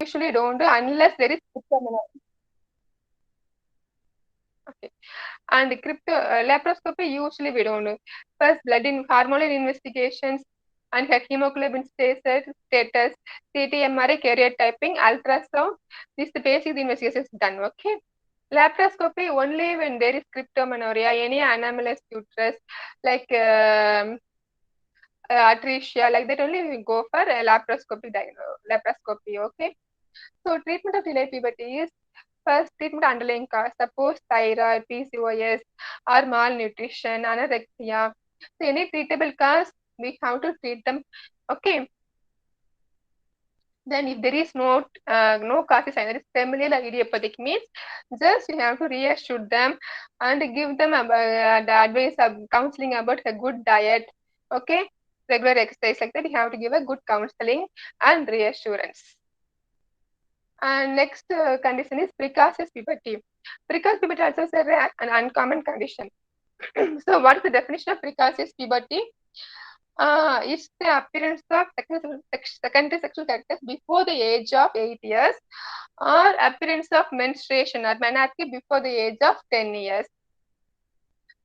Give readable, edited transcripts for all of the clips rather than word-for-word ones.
usually don't do unless there is cryptogamy. Okay. And laparoscopy usually we don't do. First, blood in hormonal investigations and hemoglobin status, CT, MRI, karyotyping, ultrasound. This the basic investigations done. Okay. Laparoscopy only when there is cryptomenorrhea, any anomalous uterus like atresia, like that only we go for laparoscopy. Okay. So treatment of delayed puberty is first treatment underlying cause, suppose thyroid, PCOS, or malnutrition, anorexia. So any treatable cause, we have to treat them. Okay. Then if there is no cause is either familial or idiopathic means, just you have to reassure them and give them the advice of counseling about a good diet. Okay. Regular exercise like that, you have to give a good counseling and reassurance. And next condition is precocious puberty. Precocious puberty also is an uncommon condition. So what is the definition of precocious puberty? It's the appearance of secondary sexual characters before the age of 8 years, or appearance of menstruation or menarche before the age of 10 years.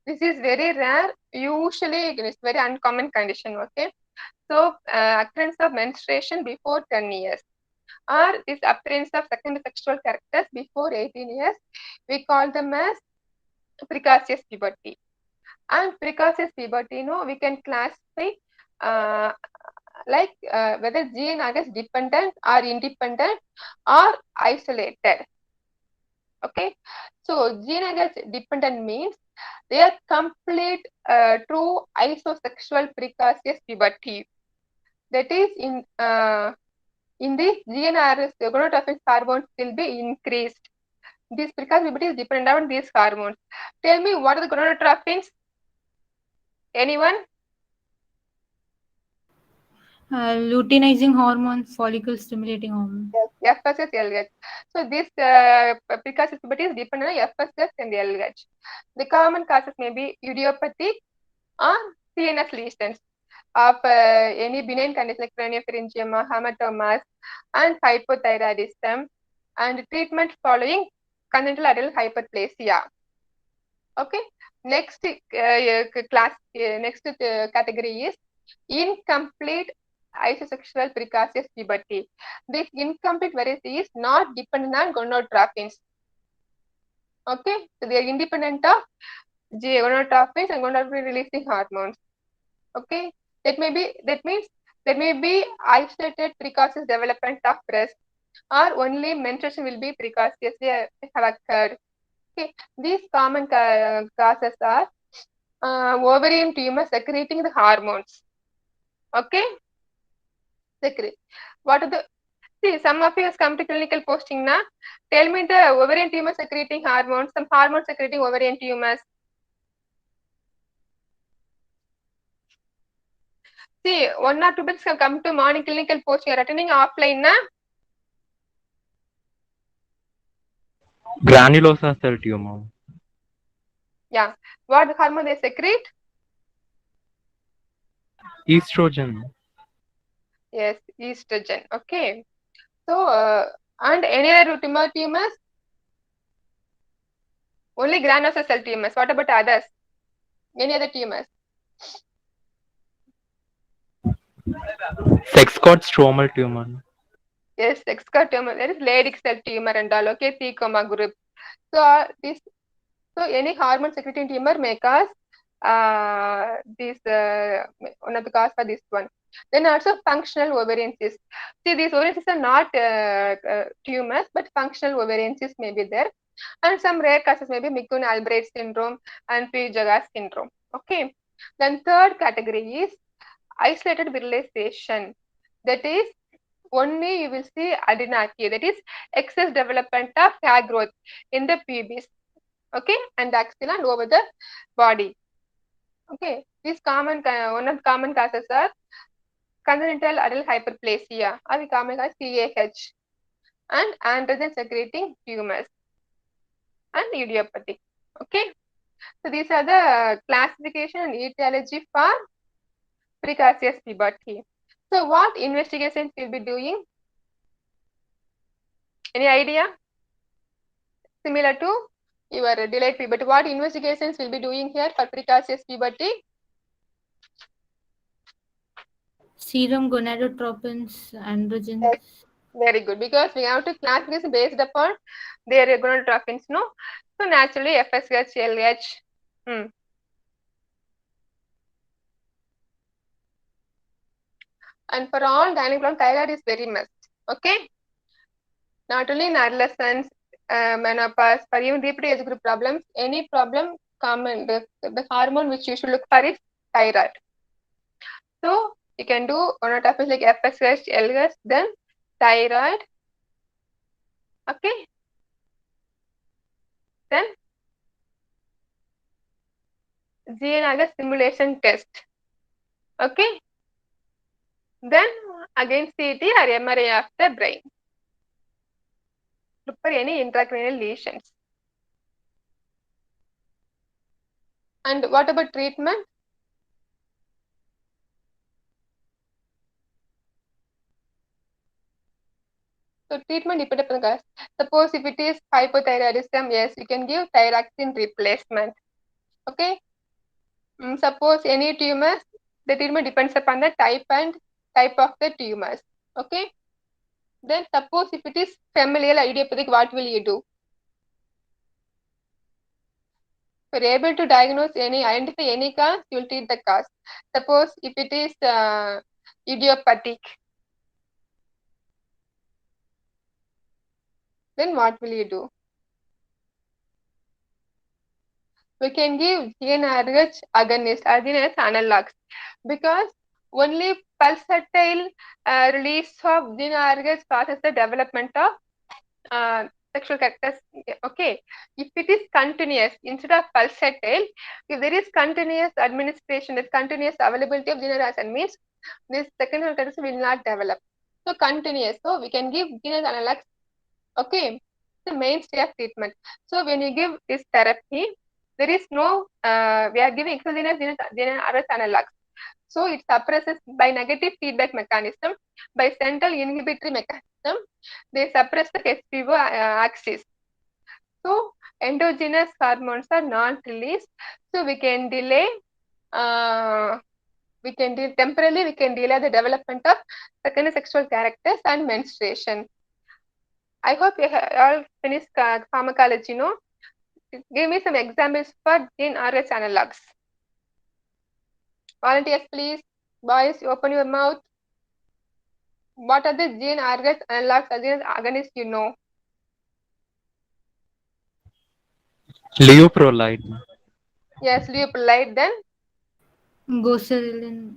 This is very rare. Usually it is very uncommon condition. Okay. So occurrence of menstruation before 10 years, or this appearance of secondary sexual characters before 18 years, we call them as precocious puberty. And precocious puberty, we can classify uh, whether gene is dependent or independent or isolated. Okay, so gene dependent means they are complete true isosexual precocious puberty. That is in this GnRS, the gonadotropin hormones will be increased. This precocious puberty is dependent on these hormones. Tell me, what are the gonadotropins? Anyone? Luteinizing hormone, follicle stimulating hormone. Yes, FSH, LH. So this precocious puberty is dependent on FSH and LH. The common causes may be idiopathic or CNS lesions of any benign condition like craniopharyngioma, hematomas, and hypothyroidism, and treatment following congenital adrenal hyperplasia. Okay. Next next category is incomplete isosexual precocious puberty. This incomplete variety is not dependent on gonadotropins. Okay, so they are independent of gonadotropins and gonadotropin releasing hormones. Okay, that means there may be isolated precocious development of breast, or only menstruation will be precociously have occurred. Okay, these common causes are ovarian tumor secreting the hormones. Okay, secrete. What are the See, some of you has come to clinical posting now. Tell me the ovarian tumor secreting hormones, some hormone secreting ovarian tumors. See, one or two bits have come to morning clinical posting. You are attending offline na? Granulosa cell tumor. Yeah. What hormone they secrete? Estrogen. Yes, estrogen. Okay. So, and any other tumors? Only granulosa cell tumors. What about others? Any other tumors? Sexcord stromal tumor. Yes, Sexcott tumor. There is Leydig cell tumor and all. Okay, Thecoma group. So, any hormone secreting tumor may cause this one of the cause for this one. Then also functional ovarian cysts. See, these ovarian cysts are not tumors, but functional ovarian cysts may be there. And some rare cases may be McCune-Albright syndrome and Peutz-Jeghers syndrome. Okay. Then third category is isolated virilization. That is, only you will see adenarche, that is excess development of hair growth in the pubis, okay, and the axilla and over the body. Okay, these one of the common causes are congenital adrenal hyperplasia, or we commonly call CAH, and androgen secreting tumors and idiopathic. Okay, so these are the classification and etiology for precocious puberty. So what investigations we'll be doing? Any idea? Similar to your delayed puberty. What investigations will be doing here for precocious puberty? Serum gonadotropins, androgens. Yes, very good. Because we have to classify based upon their gonadotropins, no? So naturally FSH, LH. And for all gynecological problem, thyroid is very must. Okay? Not only in adolescence, menopause, for even reproductive age group problems, any problem common, the hormone which you should look for is thyroid. So you can do gonadotropins like FSH, LH, then thyroid. Okay? Then GNRH simulation test. Okay? Then again CT or MRI of the brain. Look for any intracranial lesions. And what about treatment? So treatment depends upon the cause. Suppose if it is hypothyroidism, yes, you can give thyroxine replacement. Okay. Suppose any tumors, the treatment depends upon the type and type of the tumors. Okay. Then suppose if it is familial idiopathic, what will you do? If you are able to diagnose any, identify any cause, you will treat the cause. Suppose if it is idiopathic, then what will you do? We can give GnRH agonist, again as analogs, because only pulsatile release of GnRH causes the development of sexual characters. Okay, if it is continuous instead of pulsatile, if there is continuous administration, there's continuous availability of GnRH, means this secondary characters will not develop. So continuous, so we can give GnRH analogs. Okay, the mainstay of treatment. So when you give this therapy, there is no, we are giving exogenous GnRH analogs. So it suppresses by negative feedback mechanism, by central inhibitory mechanism, they suppress the ex vivo axis. So endogenous hormones are not released. So we can delay, temporarily we can delay the development of secondary sexual characters and menstruation. I hope you all finished pharmacology, no? Give me some examples for GnRH analogs. Volunteers, please. Boys, open your mouth. What are the GnRH analogs against agonists you know? Leuprolide. Yes, leuprolide, then? Goserelin.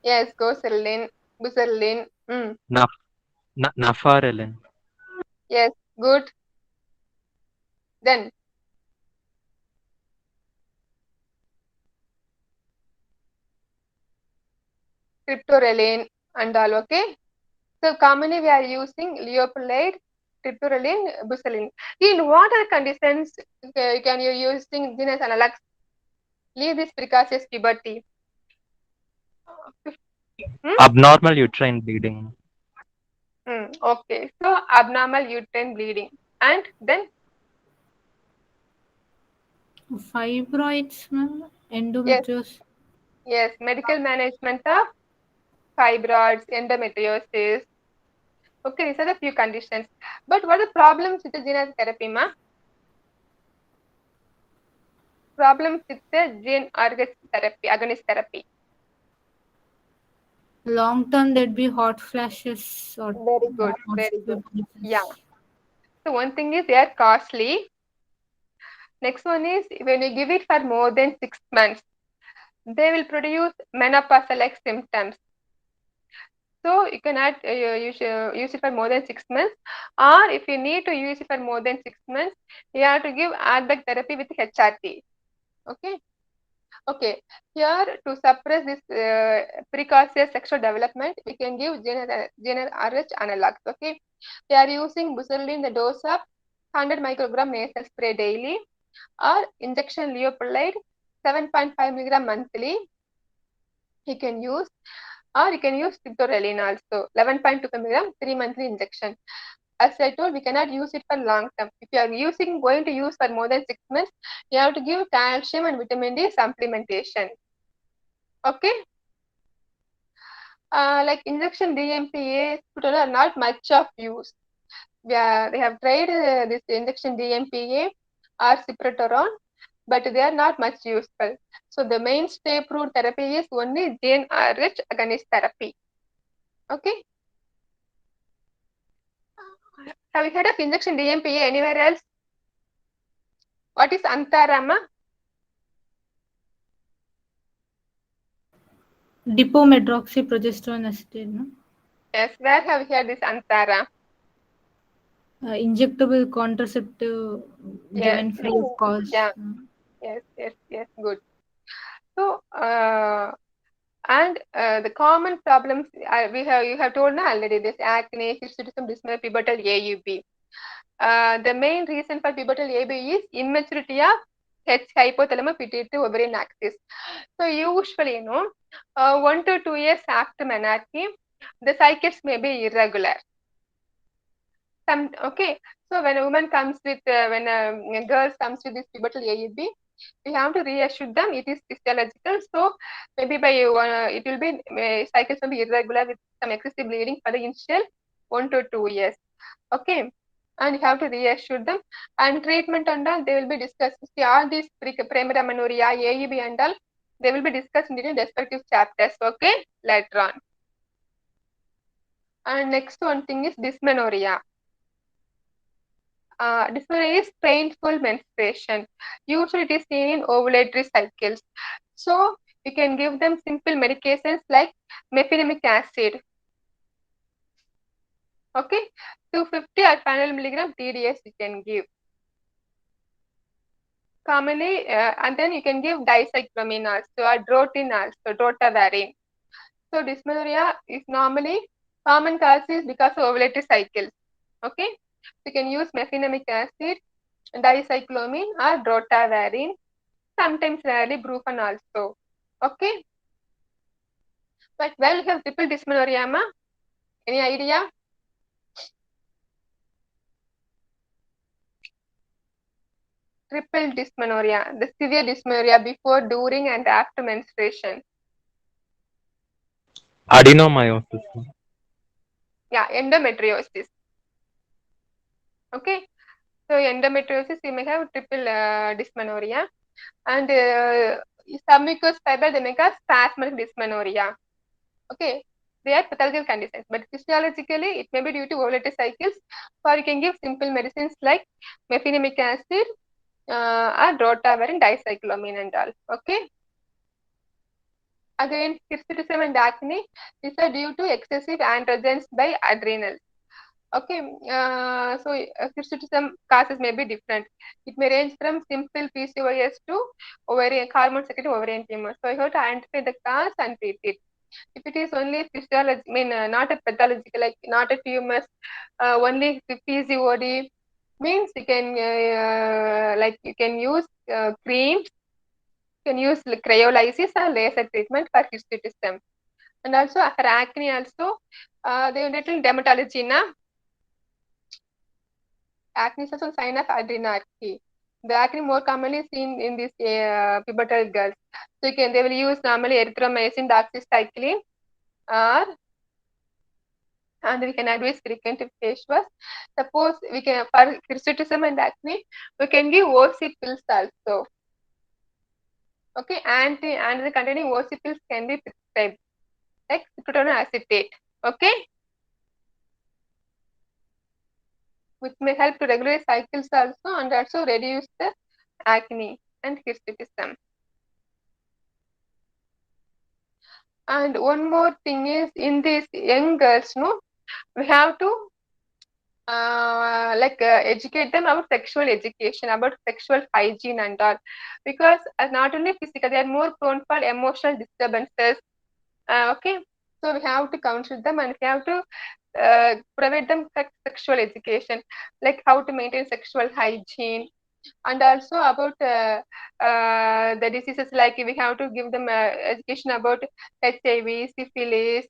Yes, goserelin, buserelin. Nafarelin. Yes, good. Then, triptorelin and all, okay? So commonly we are using leuprolide, triptorelin, buserelin. In what other conditions can you using genus analogs? Leave this precocious puberty. Abnormal uterine bleeding. Okay, so abnormal uterine bleeding. And then? Fibroids, ma'am. Endometriosis. Yes, medical management of fibroids, endometriosis. Okay, these are the few conditions. But what are the problems with the gene therapy, ma? Problems with the gene therapy, agonist therapy. Long term, there'd be hot flashes or Very good, very good. osteoporosis. Yeah. So one thing is they are costly. Next one is when you give it for more than 6 months, they will produce menopausal-like symptoms. So you cannot use it for more than 6 months, or if you need to use it for more than 6 months, you have to give add-back therapy with HRT. Okay. Okay. Here to suppress this precocious sexual development, we can give GnRH analogs. Okay. We are using buserelin the dose of 100 microgram nasal spray daily, or injection leuprolide 7.5 milligram monthly. You can use, or you can use triptorelin also 11.25 milligram 3 monthly injection. As I told, we cannot use it for long term. If you are going to use for more than 6 months, you have to give calcium and vitamin D supplementation. Okay. Like injection DMPA are not much of use. They have tried this injection DMPA or cyproterone, but they are not much useful. So the mainstay approved therapy is only GnRH agonist therapy. Okay. Have you heard of injection DMPA anywhere else? What is Antarama? Dipomedroxyprogesterone acetate, no? Yes, where have you heard this Antara? Injectable contraceptive Yes, given free of cost. yeah, yes, good. So, and the common problems you have told now already, this acne, hirsutism, dyspnea, pubertal AUB. The main reason for pubertal AUB is immaturity of hypothalamus pituitary ovarian axis. So usually, 1 to 2 years after menarche, the cycles may be irregular. Okay, so when a woman comes with when a girl comes with this pubertal AUB, we have to reassure them it is physiological. So maybe by it will be cycles will be irregular with some excessive bleeding for the initial 1 to 2 years. Okay, and you have to reassure them. And treatment and all they will be discussed. See, all these primary amenorrhea, AUB and all they will be discussed in the respective chapters. Okay, later on. And next one thing is dysmenorrhea. Dysmenorrhea is painful menstruation. Usually it is seen in ovulatory cycles. So you can give them simple medications like mefenamic acid. Okay, 250 or 500 milligram TDS you can give. Commonly, and then you can give dicyclomine also or drotin also, drotavarin. So dysmenorrhea is normally common cause is because of ovulatory cycles. Okay, you can use mefenamic acid, dicyclomine or drotavarin, sometimes rarely brufen also. Okay, but where you have triple dysmenorrhea, ma? Any idea? Triple dysmenorrhea, the severe dysmenorrhea before, during, and after menstruation. Adenomyosis. Yeah, endometriosis. Okay, so endometriosis, you may have triple dysmenorrhea, and submucous fiber, they make a spasmodic dysmenorrhea. Okay, they are pathological conditions, but physiologically it may be due to ovulatory cycles, or you can give simple medicines like mefenamic acid or drotavarin, dicyclomine and all. Okay. Again, hirsutism and acne, these are due to excessive androgens by adrenals. Okay, so hirsutism causes may be different. It may range from simple PCOS to ovarian hormone secreting ovarian tumor. So you have to identify the cause and treat it. If it is only physiology, not a pathological, like not a tumors, only PCOD, means you can like you can use creams, you can use cryolysis or laser treatment for hirsutism. And also for acne also, they little dermatology na. Acne is also a sign of adrenarche. The acne more commonly seen in these pubertal girls. So they will use normally erythromycin, doxycycline, or and we can advise frequent face wash. Suppose we can for hirsutism and acne, we can give OC pills also. Okay, and the containing OC pills can be prescribed like cyproterone acetate. Okay, which may help to regulate cycles also and also reduce the acne and hirsutism. And one more thing is in these young girls, we have to educate them about sexual education, about sexual hygiene and all, because not only physical, they are more prone for emotional disturbances. Okay, so we have to counsel them and we have to provide them sexual education, like how to maintain sexual hygiene, and also about the diseases, like we have to give them education about HIV, syphilis,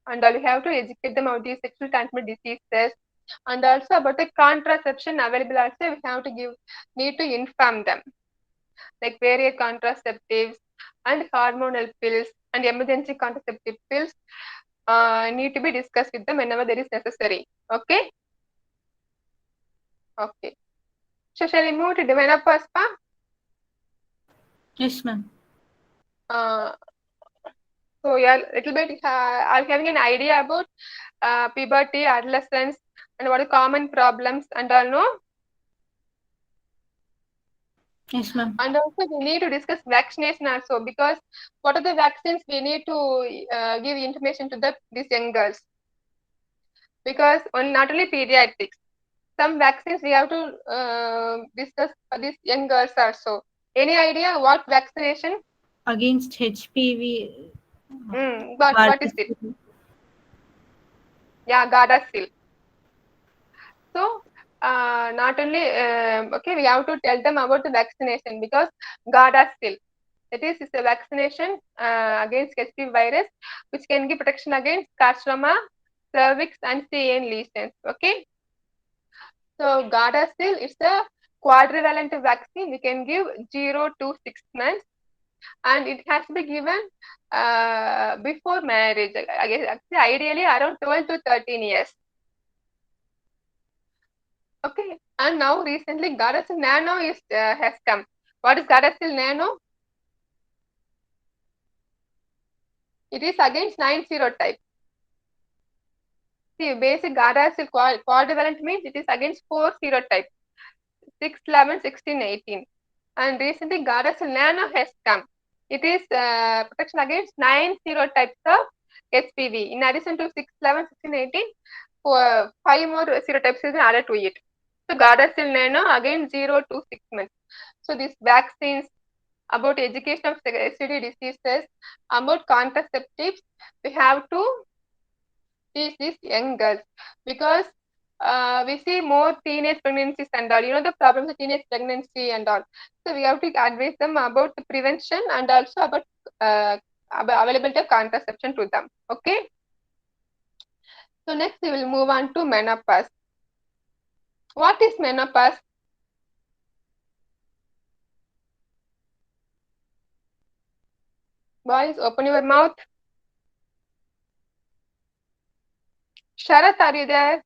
and all. We have to educate them about these sexual transmitted diseases, and also about the contraception available also we have to need to inform them, like various contraceptives and hormonal pills and emergency contraceptive pills need to be discussed with them whenever there is necessary. Okay. Okay. So shall we move to the menopause part? Yes, ma'am. Uh, so yeah, little bit. I'm having an idea about puberty, adolescence, and what are common problems and all. No, Yes, ma'am. and also we need to discuss vaccination also, because what are the vaccines we need to give information to these young girls, because not only pediatrics, some vaccines we have to discuss for these young girls also. Any idea what vaccination? Against HPV. What is it? Yeah, Gardasil. So not only okay, we have to tell them about the vaccination, because Gardasil, is a vaccination against HPV virus, which can give protection against carcinoma, cervix, and CAN lesions. Okay, so Gardasil is a quadrivalent vaccine. We can give 0 to 6 months, and it has to be given before marriage. I guess actually ideally around 12 to 13 years. Okay, and now recently Gardasil Nano has come. What is Gardasil Nano? It is against 9 serotype. See, basic Gardasil quadrivalent means it is against 4 serotypes: 6, 11, 16, 18. And recently Gardasil Nano has come. It is protection against 9 serotypes of HPV. In addition to 6, 11, 16, 18, 5 more serotypes is added to it. So Gardasil Nano again 0 to 6 months. So these vaccines, about education of STD diseases, about contraceptives, we have to teach these young girls, because we see more teenage pregnancies and all. You know the problems of teenage pregnancy and all. So we have to advise them about the prevention and also about availability of contraception to them. Okay. So next we will move on to menopause. What is menopause? Boys, open your mouth. Sharath, are you there?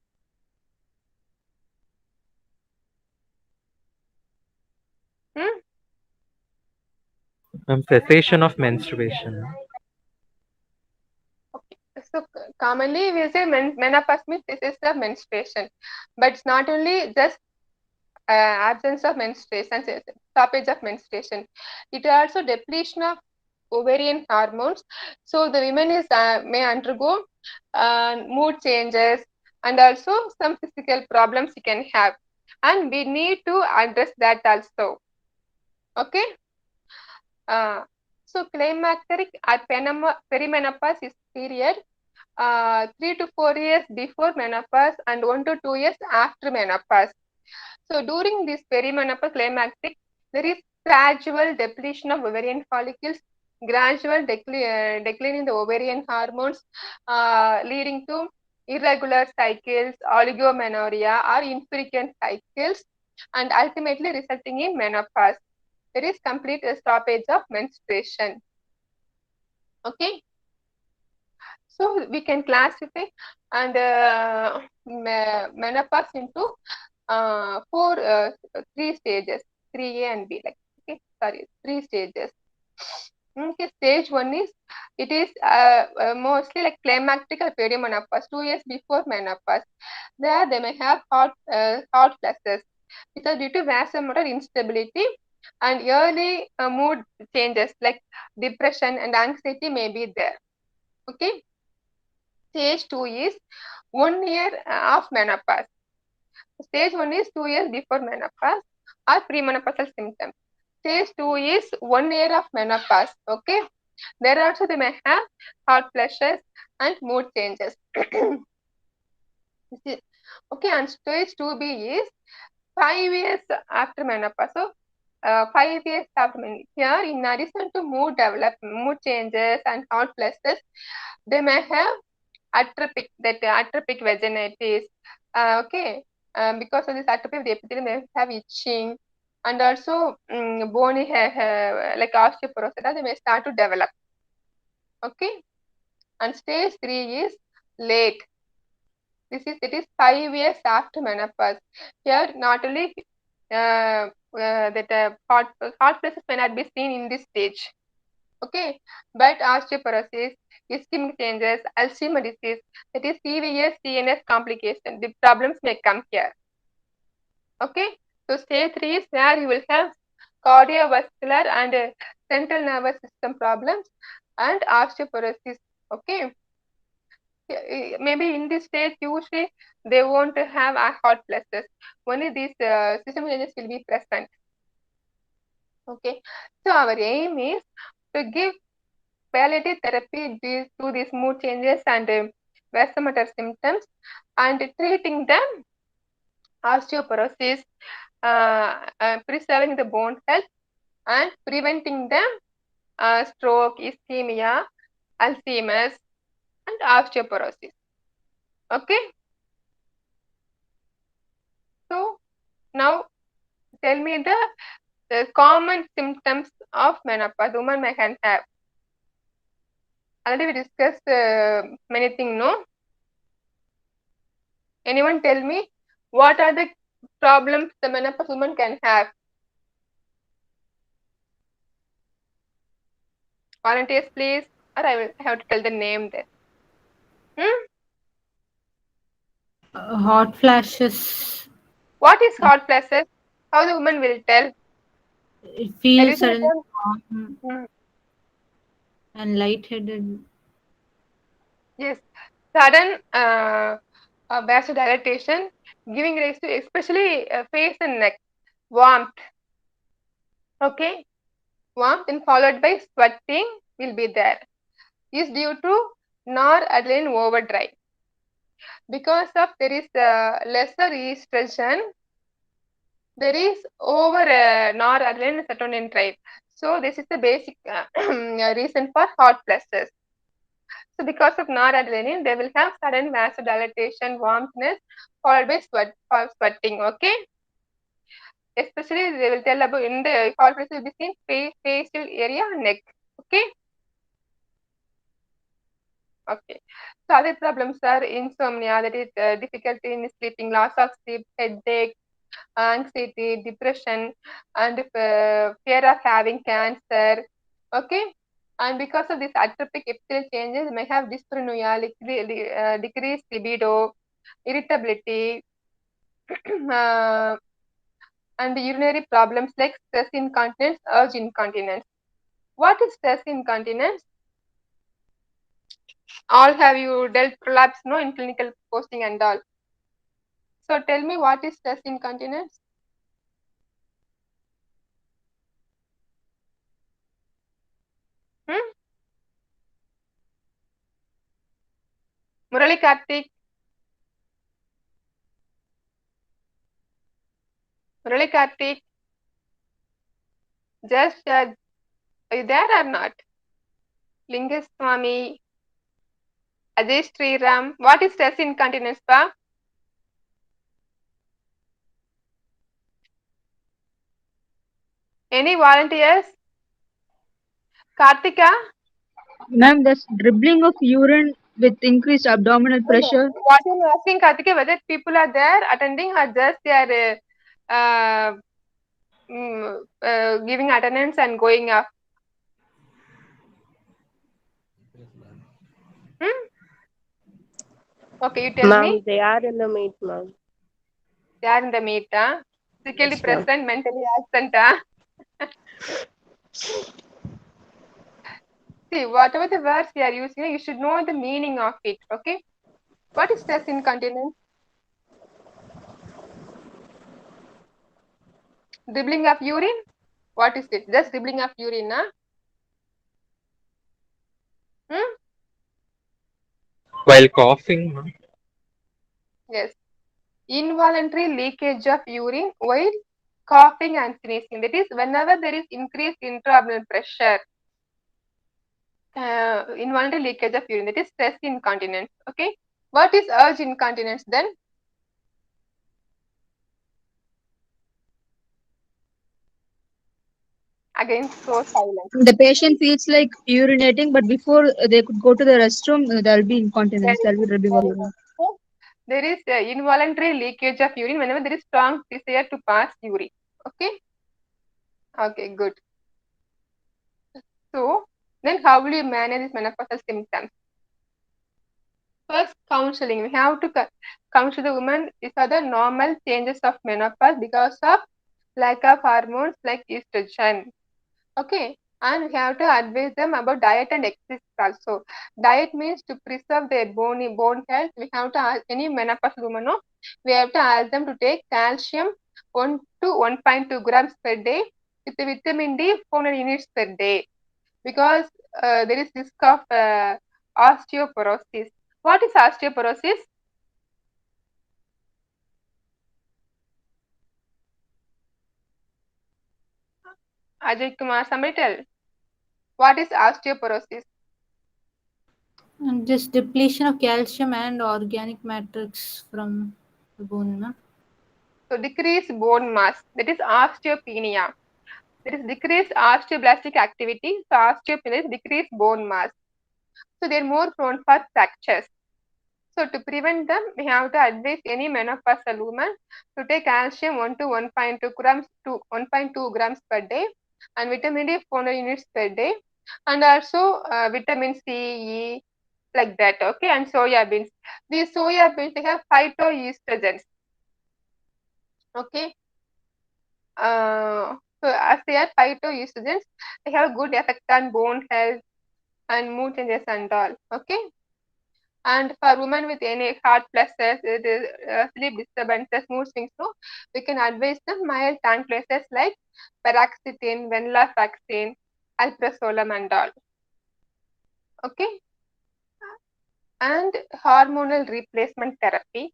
Cessation of menstruation. Okay. So commonly we say menopause means this is the menstruation, but it's not only just absence of menstruation, stoppage of menstruation. It also depletion of ovarian hormones. So the women may undergo mood changes and also some physical problems you can have, and we need to address that also. Okay. So climacteric or perimenopause is period 3 to 4 years before menopause and 1 to 2 years after menopause. So during this perimenopause climactic, there is gradual depletion of ovarian follicles, gradual decline in the ovarian hormones, leading to irregular cycles, oligomenorrhea, or infrequent cycles, and ultimately resulting in menopause. There is complete stoppage of menstruation. Okay. So we can classify and menopause into three stages, 3A and B. Like, okay, sorry, 3 stages. Okay, stage 1 is mostly like climactic or perimenopause, 2 years before menopause. There they may have hot flashes, which are due to vasomotor instability, and early mood changes like depression and anxiety may be there. Okay. Stage 2 is 1 year of menopause. Stage 1 is 2 years before menopause or premenopausal symptoms. Stage 2 is 1 year of menopause. Okay. There also they may have hot flushes and mood changes. Okay, and stage 2B is 5 years after menopause. So 5 years after menopause. Here, in addition to mood changes and hot flushes, they may have atrophic vaginitis, Okay, because of this atrophy of the epithelium, they have itching, and also bony hair, like osteoporosis, they may start to develop. Okay, and stage 3 is late. It is 5 years after menopause. Here, not only that hot flashes may not be seen in this stage. Okay, but osteoporosis, ischemic changes, Alzheimer's disease, that is CVS, CNS complication, the problems may come here. Okay, so stage 3 is where you will have cardiovascular and central nervous system problems and osteoporosis. Okay, maybe in this stage usually they won't have hot flashes. Only these system changes will be present. Okay, so our aim is to give palliative therapy to these mood changes and vasomotor symptoms, and treating them osteoporosis, preserving the bone health, and preventing them stroke, ischemia, Alzheimer's, and osteoporosis. Okay, so now tell me the common symptoms of menopause woman may can have. Already we discussed many things, no? Anyone tell me what are the problems the menopause woman can have? Volunteers, please, or I will have to tell the name there. Hot flashes. What is hot flashes? How the woman will tell? It There feels is a suddenly term. warm and lightheaded. Yes, sudden vasodilatation, giving rise to especially face and neck, warmth. Okay, warmth and followed by sweating will be there. Is due to noradrenaline overdrive. Because of there is lesser estrogen, there is over noradrenaline serotonin drive. So this is the basic reason for hot flashes. So because of noradrenaline, they will have sudden vasodilatation, warmthness, followed by sweating. Okay, especially they will tell about in the hot flashes will be seen facial area and neck. Okay. Okay. So other problems are insomnia, that is difficulty in sleeping, loss of sleep, headache, anxiety, depression, and fear of having cancer. Okay. And because of this atrophic epithelial changes, may have dyspareunia, decreased libido, irritability, and urinary problems like stress incontinence, urge incontinence. What is stress incontinence? All have you dealt prolapse, no, in clinical posting and all. So tell me, what is stress incontinence? Hmm? Murali Karthik. Murali Karthik. Just are you there or not? Lingaswamy. Ajay Sriram. What is stress incontinence, pa? Any volunteers? Karthika? Ma'am, that's dribbling of urine with increased abdominal No, no. pressure. What I'm asking, Karthika, whether people are there attending or just they are giving attendance and going up. Hmm? Okay, you tell me. Ma'am, they are in the meet, ma'am. They are in the meet, huh? Physically Yes, ma'am. present, mentally absent, huh? See, whatever the words we are using, you should know the meaning of it, okay? What is stress incontinence? Dribbling of urine? What is it? Just dribbling of urine, huh? Hmm? While coughing, no? Yes. Involuntary leakage of urine while coughing and sneezing. That is, whenever there is increased intra-abdominal pressure, involuntary leakage of urine. That is stress incontinence. Okay. What is urge incontinence then? Again, so silent. The patient feels like urinating, but before they could go to the restroom, there'll be incontinence, there'll be rubbing of urine. So, there is involuntary leakage of urine whenever there is strong desire to pass urine. Okay. Okay. Good. So then, how will you manage these menopausal symptoms? First, counseling. We have to counsel the woman. These are the normal changes of menopause because of lack of hormones like estrogen. Okay, and we have to advise them about diet and exercise also. Diet means to preserve their bone health. We have to ask any menopausal woman, no, we have to ask them to take calcium 1 to 1.2 grams per day with the vitamin D 400 units per day because there is risk of osteoporosis. What is osteoporosis? Ajay Kumar, somebody tell. What is osteoporosis? And this depletion of calcium and organic matrix from the bone, na? So decreased bone mass, that is osteopenia. There is decreased osteoblastic activity. So osteopenia is decreased bone mass. So they are more prone for fractures. So to prevent them, we have to advise any menopausal woman to take calcium 1 to 1.2 grams per day and vitamin D 400 units per day and also vitamin C, E, like that. Okay, and soya beans. These soya beans, they have phytoestrogens. Okay. So as they are phytoestrogens, they have a good effect on bone health and mood changes and all. Okay. And for women with any heart flushes, sleep disturbances, mood swings, no, we can advise them mild tranquilizers like paroxetine, venlafaxine, alprazolam and all. Okay. And hormonal replacement therapy,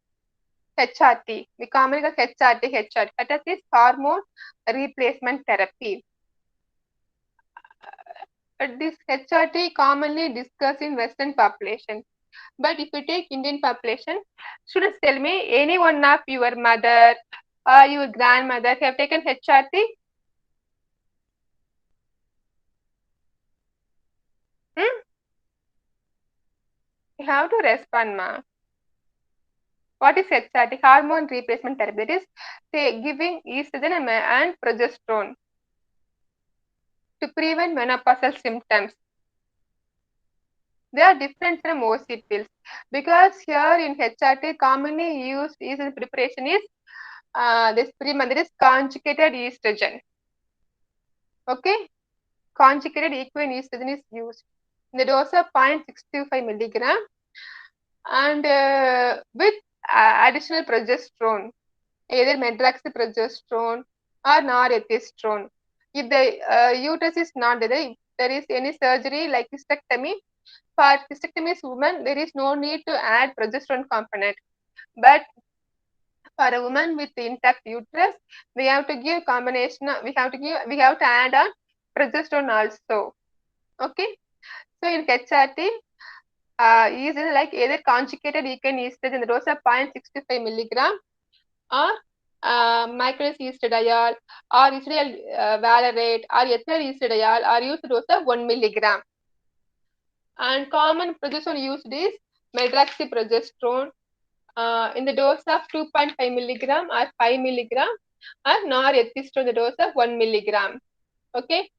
HRT. We commonly call HRT. HRT is hormone replacement therapy. This HRT commonly discussed in Western population. But if you take Indian population, students tell me any one of your mother or your grandmother have taken HRT? Hmm? You have to respond, ma. What is HRT? Hormone replacement therapy. That is, say, giving estrogen and progesterone to prevent menopausal symptoms. They are different from OC pills because here in HRT commonly used estrogen preparation is this that is conjugated estrogen. Okay, conjugated equine estrogen is used in the dose of 0.625 milligram and with additional progesterone, either medroxyprogesterone or norethistron. If the uterus is not there, if there is any surgery like hysterectomy, for hysterectomist woman, there is no need to add progesterone component. But for a woman with intact uterus, we have to give combination. We have to add on progesterone also. Okay. So in HRT, is like either conjugated equine estrogen in the dose of 0.65 milligram or micronized estradiol or estradiol valerate or ethyl estradiol are used dose of 1 milligram. And common progesterone used is medroxyprogesterone in the dose of 2.5 milligram or 5 milligram or norethistron in the dose of 1 milligram. Okay.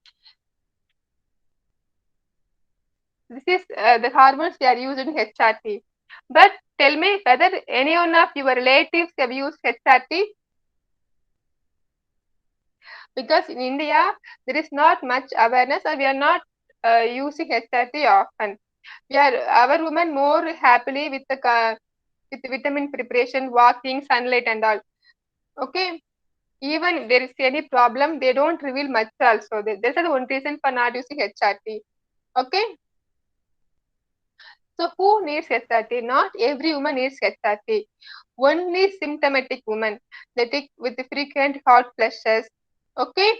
This is the hormones they are used in HRT. But tell me whether any one of your relatives have used HRT? Because in India, there is not much awareness or we are not using HRT often. Our women more happily with with vitamin preparation, walking, sunlight and all. Okay. Even if there is any problem, they don't reveal much also. That's the one reason for not using HRT. Okay. So who needs HRT? Not every woman needs HRT. Only symptomatic women that with frequent hot flushes, okay,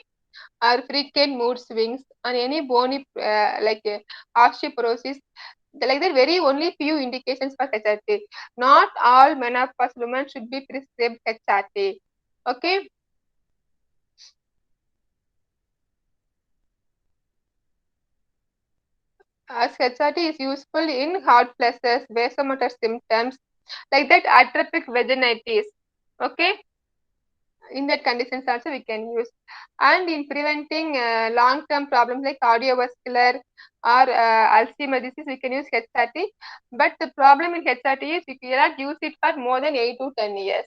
or frequent mood swings, and any bony like osteoporosis, like that. Very only few indications for HRT. Not all menopausal women should be prescribed HRT. Okay. as HRT is useful in hot flushes, vasomotor symptoms, like that atrophic vaginitis. Okay, in that conditions also we can use, and in preventing long-term problems like cardiovascular or Alzheimer's disease, we can use HRT. But the problem in HRT is we cannot use it for more than 8 to 10 years.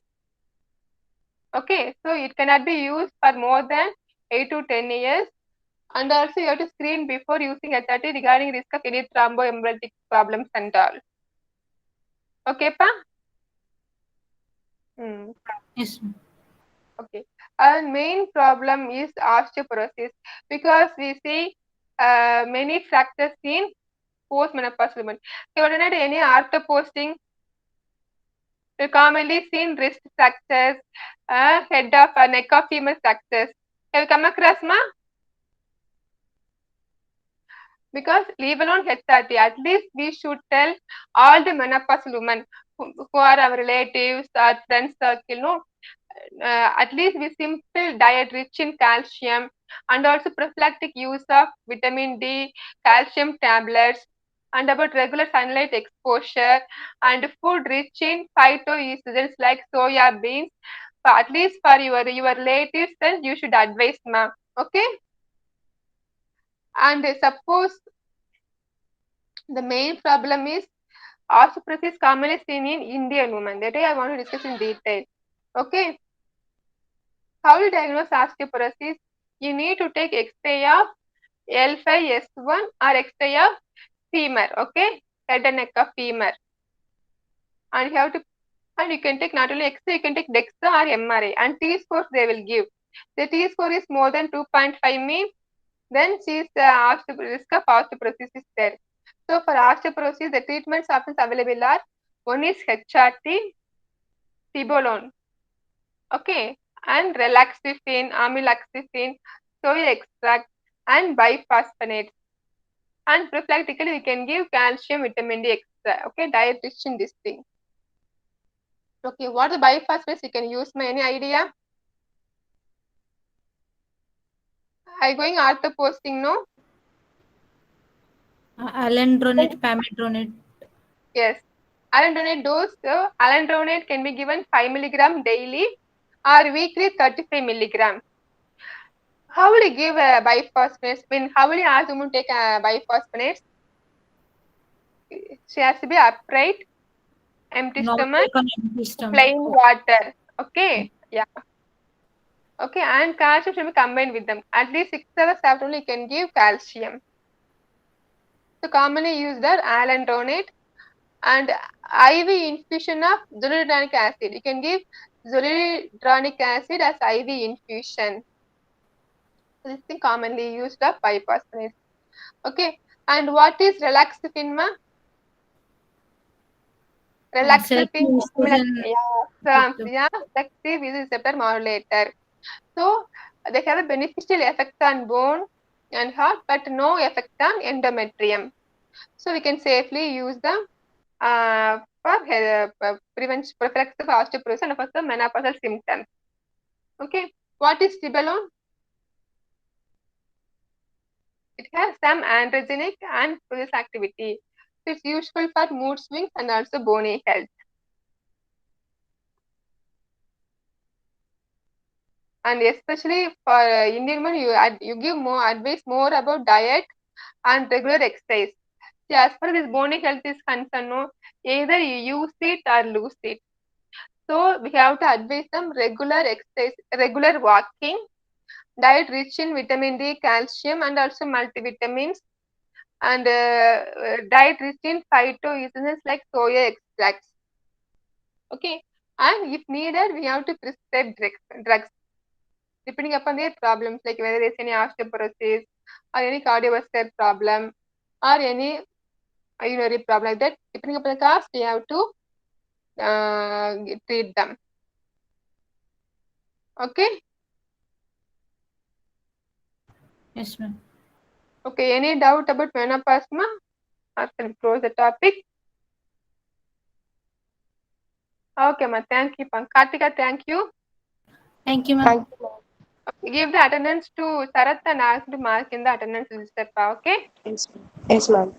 Okay, so it cannot be used for more than 8 to 10 years. And also you have to screen before using HRT regarding risk of any thromboembolic problems and all. Okay, pa? Yes, ma'am. Okay. Our main problem is osteoporosis because we see many fractures in postmenopausal women. You have done any ortho posting? We commonly seen wrist fractures, head of neck of femur fractures. Have you come across, ma? Because leave alone HRT, at least we should tell all the menopausal women who are our relatives, our friends circle, no, at least we simple diet rich in calcium and also prophylactic use of vitamin D, calcium tablets, and about regular sunlight exposure and food rich in phytoestrogens like soya beans. At least for your relatives, then you should advise, ma'am. Okay. And suppose the main problem is osteoporosis commonly seen in Indian women. That I want to discuss in detail. Okay. How to diagnose osteoporosis? You need to take X-ray of L5S1 or X-ray of femur. Okay, head and neck of femur. And you have to, and you can take not only X-ray, you can take DEXA or MRI. And T-score they will give. The T-score is more than 2.5 mean, then risk of osteoporosis is there. So for osteoporosis, the treatments options available are, one is HRT, Tibolone, okay, and relaxifene, amyloxifene, soy extract, and biphosphonates. And prophylactically, we can give calcium, vitamin D extra. Okay, diet rich in this thing. Okay, what are the biphosphonates you can use? Any idea? I going ortho posting, no? Alendronate, pamidronate. Yes. Alendronate dose, alendronate can be given 5 milligram daily or weekly 35 milligram. How will you give biphosphonates? How will you ask someone to take biphosphonates? She has to be upright, empty Not stomach, take on empty stomach. plain water. Okay, yeah. Okay, and calcium should be combined with them. At least 6 hours after only you can give calcium. So commonly used are alendronate and IV infusion of zoledronic acid. You can give zoledronic acid as IV infusion. This is commonly used of biphosphonates. Okay, and what is relaxifene, ma? Relaxifene, selective receptor modulator. So they have a beneficial effect on bone and heart, but no effect on endometrium. So we can safely use them for prevention, prophylaxis of osteoporosis and also menopausal symptoms. Okay, what is Tibolone? It has some androgenic and process activity. So it's useful for mood swings and also bony health. And especially for Indian women, you give more advice more about diet and regular exercise. See, as far as this bony health is concerned, no, either you use it or lose it. So we have to advise them regular exercise, regular walking, diet rich in vitamin D, calcium, and also multivitamins, and diet rich in phytoestrogens like soya extracts. Okay, and if needed, we have to prescribe drugs depending upon their problems, like whether there's any osteoporosis or any cardiovascular problem or any urinary problem like that. Depending upon the cause, we have to treat them. Okay. Yes, ma'am. Okay. Any doubt about menopause, ma? Or can we close the topic? Okay, ma. Thank you, Kartika. Thank you. Thank you, ma'am. Thank you, ma'am. Okay, give the attendance to Sarath and ask to mark in the attendance register. Okay. Yes, ma'am. Yes, ma'am.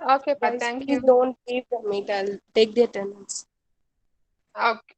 Okay, Guys, thank please you. don't leave the meet. I'll take the attendance. Okay.